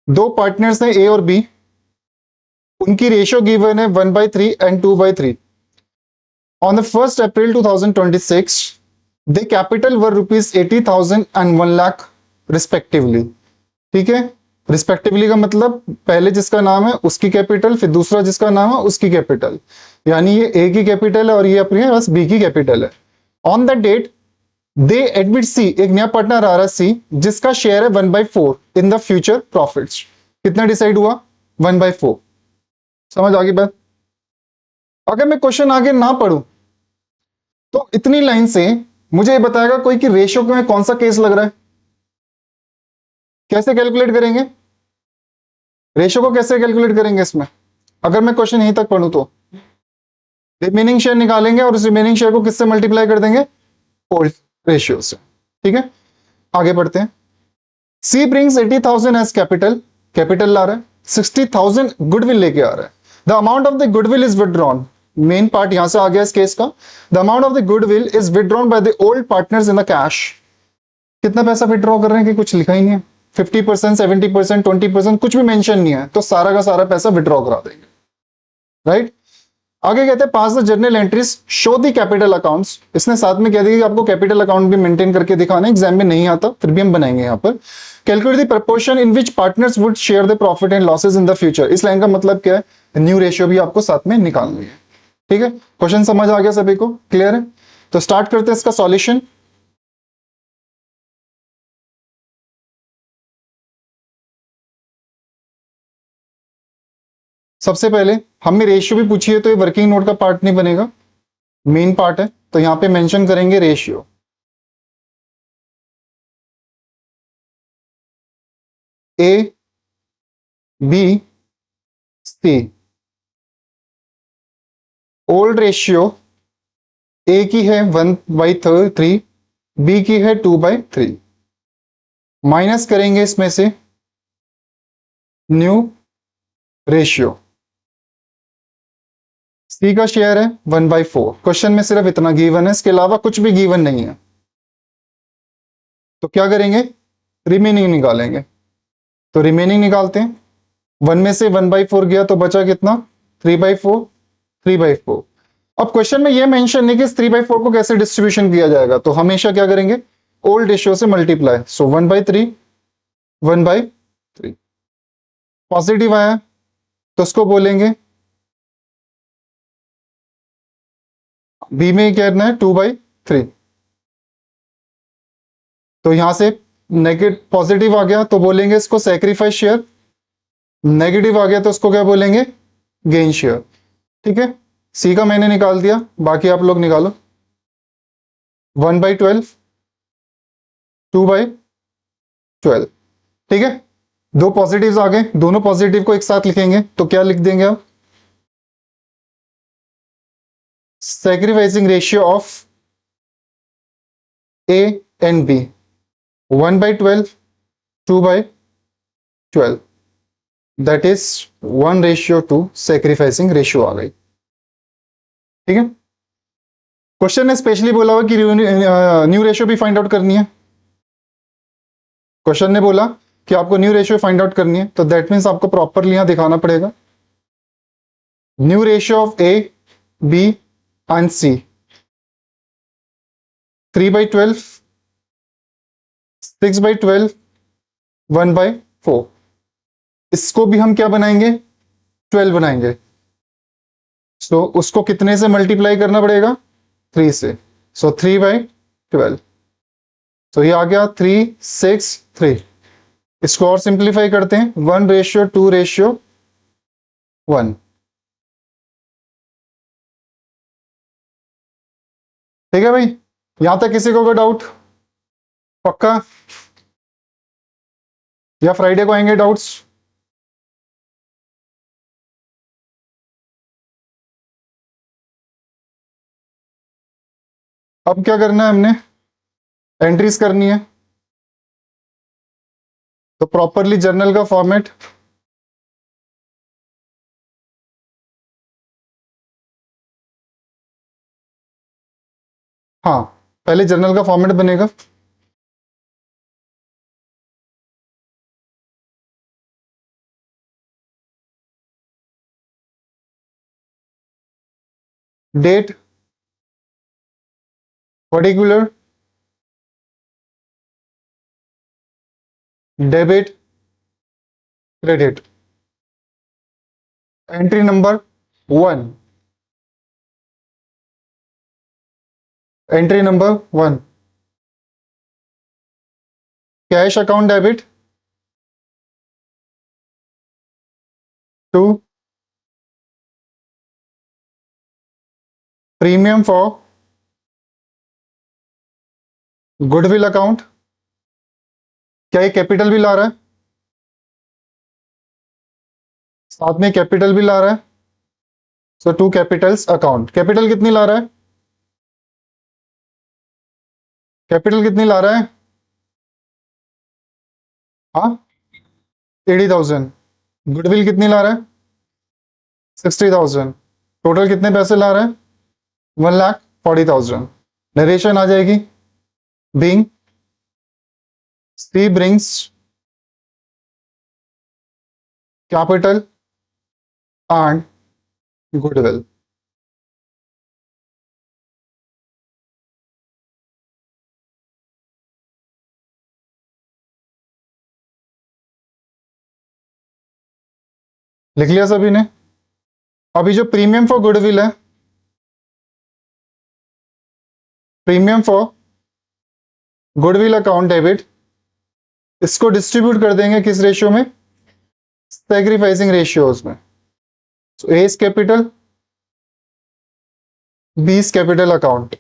दो पार्टनर्स हैं ए और बी, उनकी रेशियो गिवन है 1/3 and 2/3। On the 1 April 2026 they capital were rupees 80,000 and 1 lakh respectively. ठीक है, रिस्पेक्टिवली का मतलब पहले जिसका नाम है उसकी कैपिटल, फिर दूसरा जिसका नाम है उसकी कैपिटल, यानी ये ए की कैपिटल है और ये अपनी बस बी की कैपिटल है। On the date they admit C, एक नया पार्टनर आ रहा है सी, जिसका शेयर है 1/4 इन द फ्यूचर प्रॉफिट्स। कितना डिसाइड हुआ? 1/4। समझ आ गई बात? अगर मैं क्वेश्चन आगे ना पढ़ूं तो इतनी लाइन से मुझे ये बताएगा कोई कि रेशियो में कौन सा केस लग रहा है। कैसे कैलकुलेट करेंगे रेशियो को, कैसे कैलकुलेट करेंगे इसमें? अगर मैं क्वेश्चन यहीं तक पढ़ूं तो रिमेनिंग शेयर निकालेंगे और उस रिमेनिंग शेयर को किससे मल्टीप्लाई कर देंगे? ओल्ड रेशियो से। ठीक है, आगे बढ़ते हैं। सी ब्रिंग्स 80,000 एज कैपिटल, कैपिटल ला रहा है, 60,000 गुडविल लेके आ रहा है। The amount of the goodwill is withdrawn, main part यहां से आ गया इस केस का। The amount of the goodwill is withdrawn by the old partners in the cash. कितना पैसा विदड्रॉ कर रहे हैं कि कुछ लिखा ही नहीं है, 50%, 70%, 20%, कुछ भी मेंशन नहीं है, तो सारा का सारा पैसा विदड्रॉ करा देंगे। राइट, आगे कहते हैं pass the journal entries show the capital accounts. इसने साथ में कह दिया कि आपको कैपिटल अकाउंट भी मेंटेन करके दिखाना है, एग्जाम में नहीं आता फिर भी हम बनाएंगे यहां पर। Calculate the proportion in which partners would share the profit and losses in the future. इस लाइन का मतलब क्या है? न्यू रेशियो भी आपको साथ में निकालनी है। ठीक है, क्वेश्चन समझ आ गया सभी को? क्लियर है? तो स्टार्ट करते हैं इसका सॉल्यूशन। सबसे पहले हमें रेशियो भी पूछी है तो ये वर्किंग नोट का पार्ट नहीं बनेगा, मेन पार्ट है, तो यहां पे मेंशन करेंगे ratio. A B C, old ratio A की है 1/3, बी की है 2/3। माइनस करेंगे इसमें से न्यू रेशियो, सी का शेयर है 1/4। क्वेश्चन में सिर्फ इतना गिवन है, इसके अलावा कुछ भी गिवन नहीं है। तो क्या करेंगे? रिमेनिंग निकालेंगे। तो रिमेनिंग निकालते हैं, 1 में से 1/4 गया तो बचा कितना? 3/4, 3/4। अब क्वेश्चन में यह मेंशन है कि इस 3/4 को कैसे डिस्ट्रीब्यूशन किया जाएगा, तो हमेशा क्या करेंगे? ओल्ड रेशियो से मल्टीप्लाई। सो 1/3, 1/3। पॉजिटिव आया तो उसको बोलेंगे बी में क्या करना है? 2/3। तो यहां से नेगेटिव पॉजिटिव आ गया तो बोलेंगे इसको सेक्रीफाइस शेयर, नेगेटिव आ गया तो उसको क्या बोलेंगे? Gain share. ठीक है, सी का मैंने निकाल दिया, बाकी आप लोग निकालो। 1/12, 2/12। ठीक है, दो पॉजिटिव्स आ गए, दोनों पॉजिटिव को एक साथ लिखेंगे तो क्या लिख देंगे आप? Sacrificing ratio of A and B, 1/12, 2/12, that is 1:2 sacrificing ratio आ गई। ठीक है, क्वेश्चन ने स्पेशली बोला हुआ कि न्यू रेशियो भी फाइंड आउट करनी है। क्वेश्चन ने बोला कि आपको न्यू रेशियो फाइंड आउट करनी है, तो दैट मीन्स आपको प्रॉपरली यहां दिखाना पड़ेगा new ratio of A B and C. 3/12, 6/12, 1/4। इसको भी हम क्या बनाएंगे? 12 बनाएंगे। सो उसको कितने से मल्टीप्लाई करना पड़ेगा? 3 से। सो 3/12। तो ये आ गया 3, 6, 3। इसको और सिंप्लीफाई करते हैं, 1:2:1। ठीक है भाई, यहां तक किसी को कोई डाउट? पक्का? या फ्राइडे को आएंगे डाउट्स? अब क्या करना है, हमने एंट्रीज करनी है, तो प्रॉपरली जर्नल का फॉर्मेट। हाँ, पहले जर्नल का फॉर्मेट बनेगा। Date, particular, debit, credit. Entry number 1, entry number 1, cash account debit. 2, premium for goodwill account. क्या ये कैपिटल भी ला रहा है? साथ में कैपिटल भी ला रहा है। सो 2 कैपिटल्स अकाउंट। कैपिटल कितनी ला रहा है? कैपिटल कितनी ला रहा है? हाँ, 80,000। गुडविल कितनी ला रहा है? 60,000। टोटल कितने पैसे ला रहा है? 1,40,000। नरेशन आ जाएगी। Being C brings capital and goodwill. लिख लिया सभी ने? अभी जो प्रीमियम फॉर गुडविल है, premium for goodwill account debit, इसको डिस्ट्रीब्यूट कर देंगे किस रेशियो में? सैक्रिफाइसिंग रेशियोज में। So A is capital, B is capital account.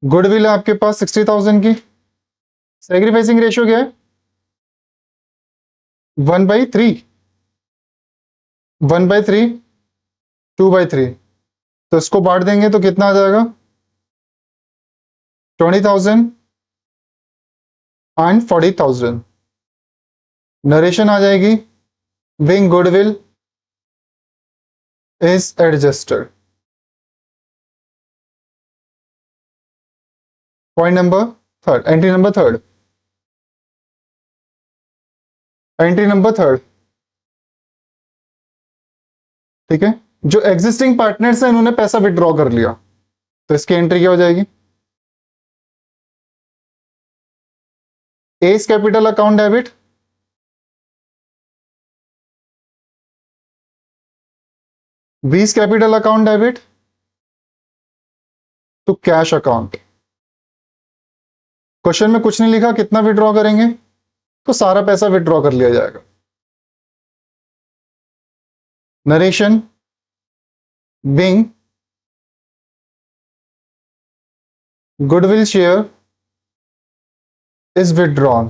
Goodwill है आपके पास 60,000 की। सैक्रिफाइसिंग रेशियो क्या है? 1/3। 1/3, 2/3। तो इसको बांट देंगे तो कितना आ जाएगा? 20,000 एंड 40,000। नरेशन आ जाएगी। Being goodwill is adjusted. Point number third, entry number third, entry number third. ठीक है, जो एग्जिस्टिंग पार्टनर्स हैं इन्होंने पैसा विड्रॉ कर लिया, तो इसकी एंट्री क्या हो जाएगी? A is capital account debit, B is capital account debit to cash account. Question में कुछ नहीं लिखा, कितना विड्रॉ करेंगे? तो सारा पैसा विड्रॉ कर लिया जाएगा। Narration being goodwill share is withdrawn.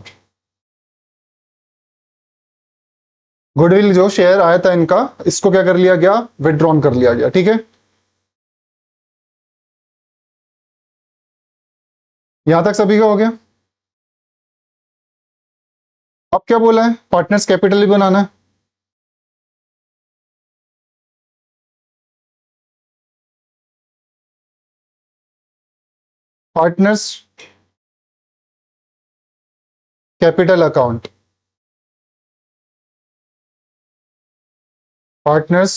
Goodwill जो शेयर आया था इनका, इसको क्या कर लिया गया? विड्रॉन कर लिया गया। ठीक है, यहां तक सभी का हो गया। अब क्या बोला है? पार्टनर्स कैपिटल ही बनाना है। Partners capital account, partners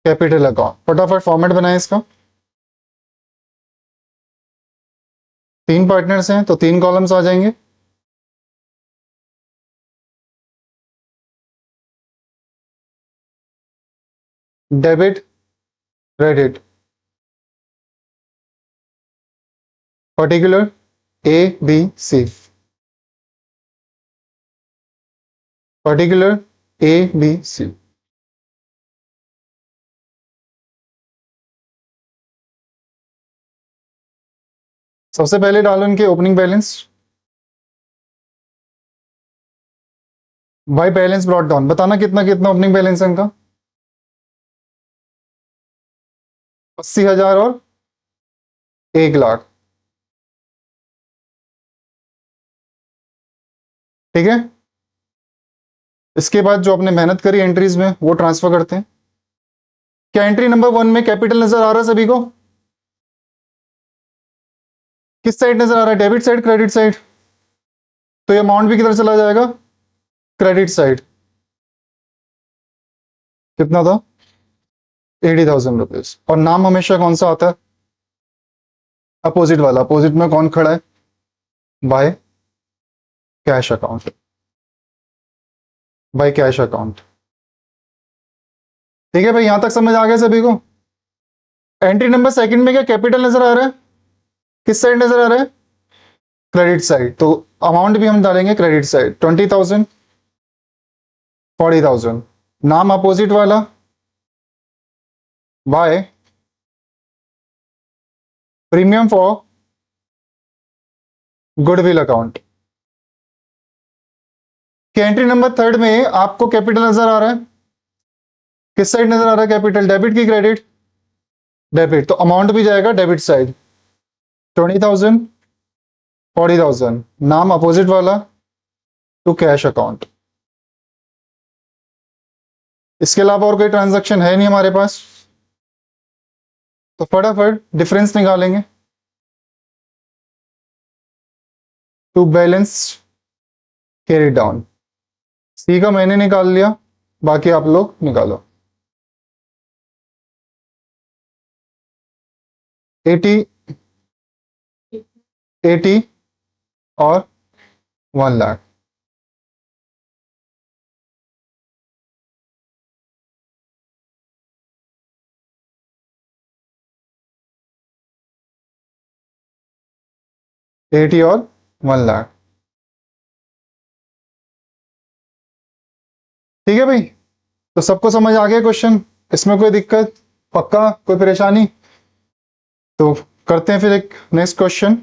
capital account. फटाफट फॉर्मेट बनाए इसका। 3 पार्टनर्स हैं तो 3 कॉलम्स आ जाएंगे। Debit, credit, particular A B C, particular A B C. सबसे पहले डालो इनके opening balance. By balance brought down, बताना कितना कितना ओपनिंग बैलेंस है इनका? 80,000 और 1,00,000। ठीक है, इसके बाद जो आपने मेहनत करी एंट्रीज में वो ट्रांसफर करते हैं। क्या एंट्री नंबर 1 में कैपिटल नजर आ रहा है सभी को? किस साइड नजर आ रहा है? Debit side, credit side? तो ये अमाउंट भी किधर चला जाएगा? Credit side. कितना था? 80,000 रुपीज। और नाम हमेशा कौन सा आता है? अपोजिट वाला। अपोजिट में कौन खड़ा है? By cash account. By cash account. ठीक है भाई, यहां तक समझ आ गया सभी को? एंट्री नंबर सेकंड में क्या कैपिटल नजर आ रहा है? किस साइड नजर आ रहा है? Credit side. तो अमाउंट भी हम डालेंगे क्रेडिट साइड, 20,000, 40,000। नाम अपोजिट वाला, by premium for goodwill account. कि एंट्री नंबर थर्ड में आपको कैपिटल नजर आ रहा है? किस साइड नजर आ रहा है कैपिटल? डेबिट की क्रेडिट? डेबिट। तो अमाउंट भी जाएगा डेबिट साइड, 20,000, 40,000। नाम अपोजिट वाला, टू कैश अकाउंट। इसके अलावा और कोई ट्रांजैक्शन है नहीं हमारे पास, तो फटाफट डिफरेंस निकालेंगे। To balance carry down. C का मैंने निकाल लिया, बाकी आप लोग निकालो। 80, 80 और 1 लाख। एटी और 1 लाख। ठीक है भाई, तो सबको समझ आ गया क्वेश्चन? इसमें कोई दिक्कत, पक्का कोई परेशानी? तो करते हैं फिर एक नेक्स्ट क्वेश्चन।